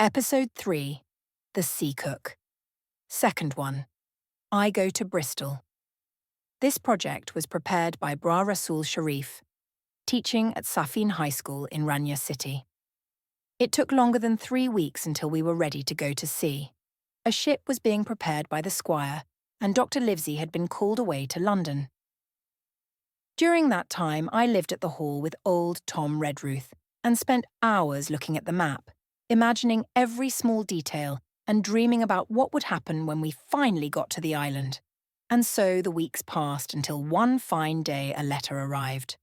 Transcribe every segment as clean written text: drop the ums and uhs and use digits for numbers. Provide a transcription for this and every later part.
Episode 3, The Sea Cook. Second one, I Go to Bristol. This project was prepared by Bra Rasool Sharif, teaching at Safin High School in Rania City. It took longer than 3 weeks until we were ready to go to sea. A ship was being prepared by the squire, and Dr. Livesey had been called away to London. During that time, I lived at the hall with old Tom Redruth and spent hours looking at the map, imagining every small detail and dreaming about what would happen when we finally got to the island. And so the weeks passed until one fine day a letter arrived.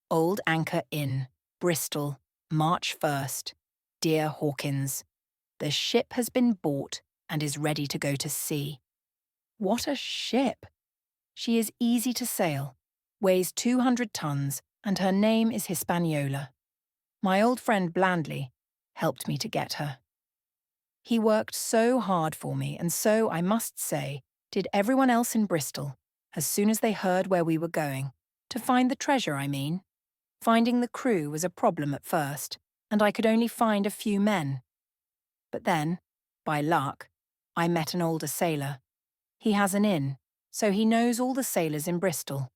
Old Anchor Inn, Bristol, March 1st. Dear Hawkins, the ship has been bought and is ready to go to sea. What a ship! She is easy to sail, weighs 200 tons, and her name is Hispaniola. My old friend Blandley helped me to get her. He worked so hard for me, and so, I must say, did everyone else in Bristol, as soon as they heard where we were going. To find the treasure, I mean. Finding the crew was a problem at first, and I could only find a few men. But then, by luck, I met an older sailor. He has an inn, so he knows all the sailors in Bristol.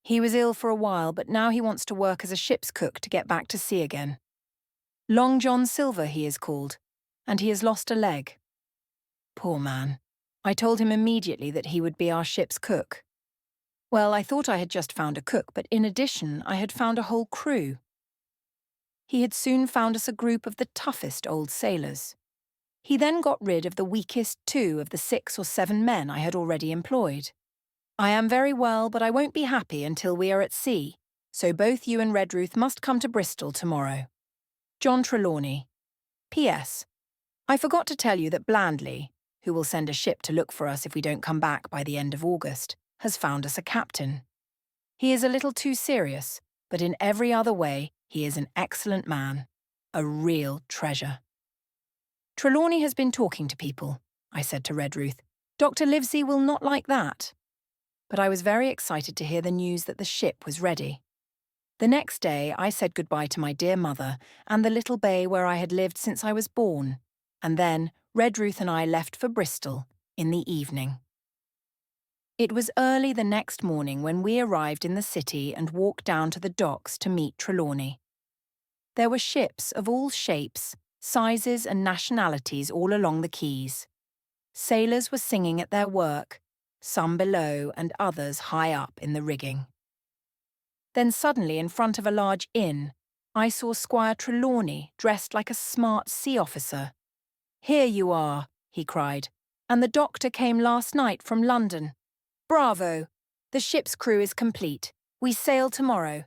He was ill for a while, but now he wants to work as a ship's cook to get back to sea again. Long John Silver, he is called, and he has lost a leg. Poor man. I told him immediately that he would be our ship's cook. Well, I thought I had just found a cook, but in addition, I had found a whole crew. He had soon found us a group of the toughest old sailors. He then got rid of the weakest 2 of the 6 or 7 men I had already employed. I am very well, but I won't be happy until we are at sea, so both you and Redruth must come to Bristol tomorrow. John Trelawney. P.S. I forgot to tell you that Blandley, who will send a ship to look for us if we don't come back by the end of August, has found us a captain. He is a little too serious, but in every other way he is an excellent man, a real treasure. Trelawney has been talking to people, I said to Redruth. Dr. Livesey will not like that. But I was very excited to hear the news that the ship was ready. The next day, I said goodbye to my dear mother and the little bay where I had lived since I was born, and then Redruth and I left for Bristol in the evening. It was early the next morning when we arrived in the city and walked down to the docks to meet Trelawney. There were ships of all shapes, sizes and nationalities all along the quays. Sailors were singing at their work, some below and others high up in the rigging. Then suddenly, in front of a large inn, I saw Squire Trelawney dressed like a smart sea officer. "Here you are," he cried, "and the doctor came last night from London. Bravo! The ship's crew is complete. We sail tomorrow.